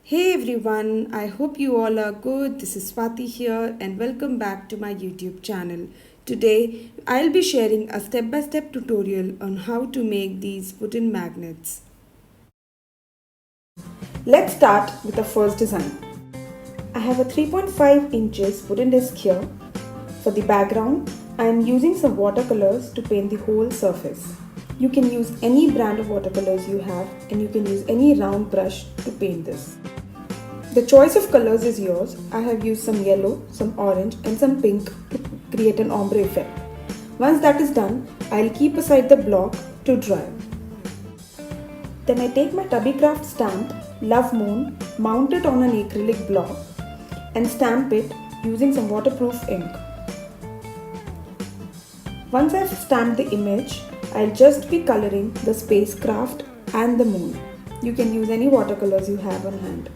Hey everyone, I hope you all are good. This is Swati here, and welcome back to my YouTube channel. Today, I'll be sharing a step by step tutorial on how to make these wooden magnets. Let's start with the first design. I have a 3.5 inches wooden disc here. For the background, I am using some watercolors to paint the whole surface. You can use any brand of watercolors you have, and you can use any round brush to paint this. The choice of colors is yours. I have used some yellow, some orange and some pink to create an ombre effect. Once that is done, I'll keep aside the block to dry. Then I take my Tubbycraft stamp, Love Moon, mount it on an acrylic block and stamp it using some waterproof ink. Once I've stamped the image, I'll just be coloring the spacecraft and the moon. You can use any watercolors you have on hand.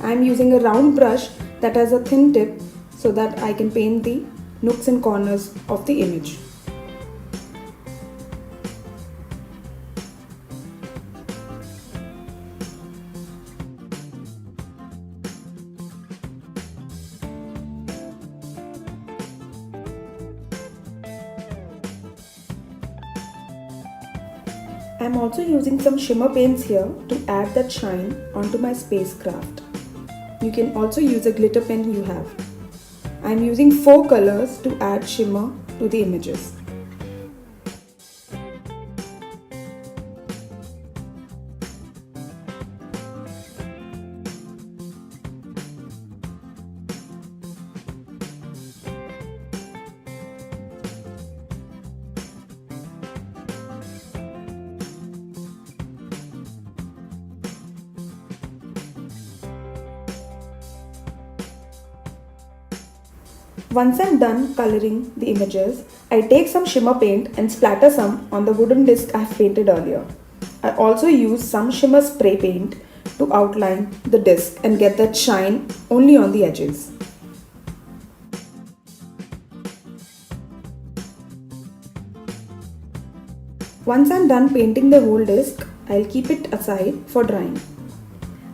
I am using a round brush that has a thin tip so that I can paint the nooks and corners of the image. I am also using some shimmer paints here to add that shine onto my spacecraft. You can also use a glitter pen you have. I am using 4 colors to add shimmer to the images. Once I'm done coloring the images, I take some shimmer paint and splatter some on the wooden disc I've painted earlier. I also use some shimmer spray paint to outline the disc and get that shine only on the edges. Once I'm done painting the whole disc, I'll keep it aside for drying.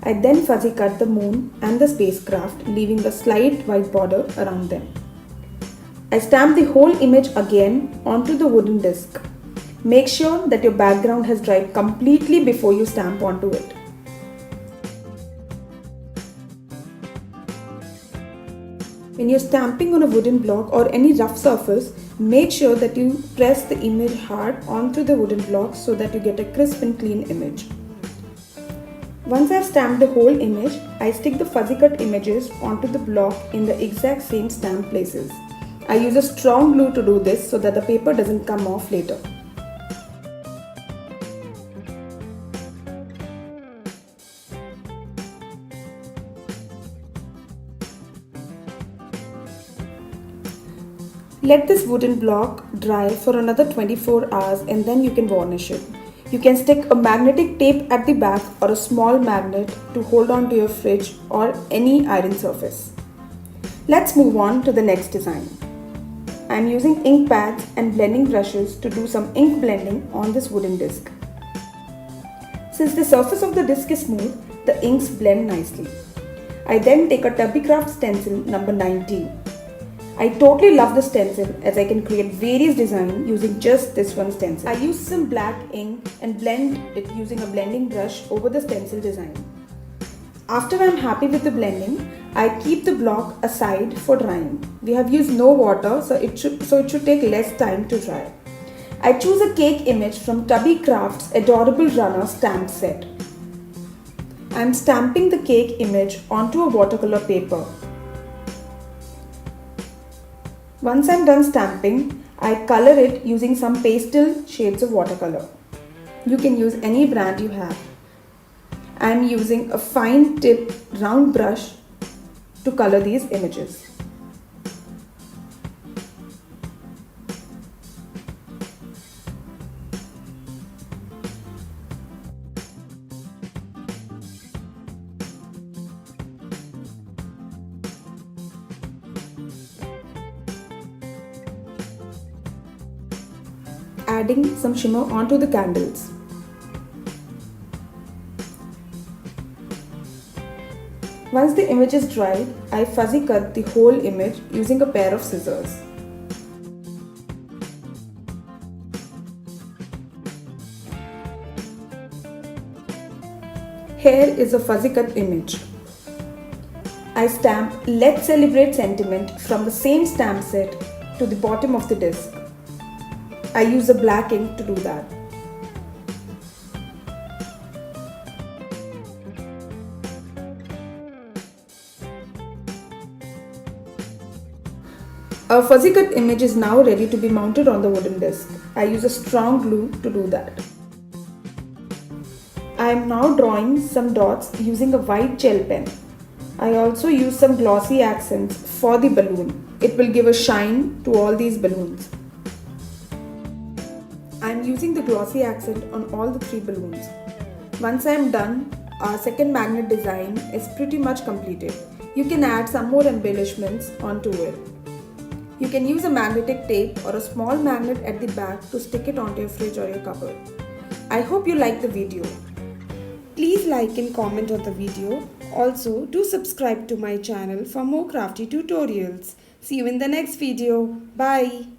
I then fuzzy cut the moon and the spacecraft, leaving a slight white border around them. I stamp the whole image again onto the wooden disc. Make sure that your background has dried completely before you stamp onto it. When you're stamping on a wooden block or any rough surface, make sure that you press the image hard onto the wooden block so that you get a crisp and clean image. Once I've stamped the whole image, I stick the fuzzy cut images onto the block in the exact same stamp places. I use a strong glue to do this so that the paper doesn't come off later. Let this wooden block dry for another 24 hours and then you can varnish it. You can stick a magnetic tape at the back or a small magnet to hold on to your fridge or any iron surface. Let's move on to the next design. I am using ink pads and blending brushes to do some ink blending on this wooden disc. Since the surface of the disc is smooth, the inks blend nicely. I then take a Tubbycraft stencil number 19. I totally love the stencil as I can create various designs using just this one stencil. I use some black ink and blend it using a blending brush over the stencil design. After I am happy with the blending, I keep the block aside for drying. We have used no water, so it should take less time to dry. I choose a cake image from Tubbycraft's Adorable Runner stamp set. I am stamping the cake image onto a watercolor paper. Once I am done stamping, I color it using some pastel shades of watercolor. You can use any brand you have. I am using a fine tip round brush to color these images. Adding some shimmer onto the candles. Once the image is dried, I fuzzy cut the whole image using a pair of scissors. Here is a fuzzy cut image. I stamp "Let's Celebrate" sentiment from the same stamp set to the bottom of the disc. I use a black ink to do that. Our fuzzy cut image is now ready to be mounted on the wooden disc. I use a strong glue to do that. I am now drawing some dots using a white gel pen. I also use some glossy accents for the balloon. It will give a shine to all these balloons. I am using the glossy accent on all the 3 balloons. Once I am done, our second magnet design is pretty much completed. You can add some more embellishments onto it. You can use a magnetic tape or a small magnet at the back to stick it onto your fridge or your cupboard. I hope you liked the video. Please like and comment on the video. Also, do subscribe to my channel for more crafty tutorials. See you in the next video. Bye.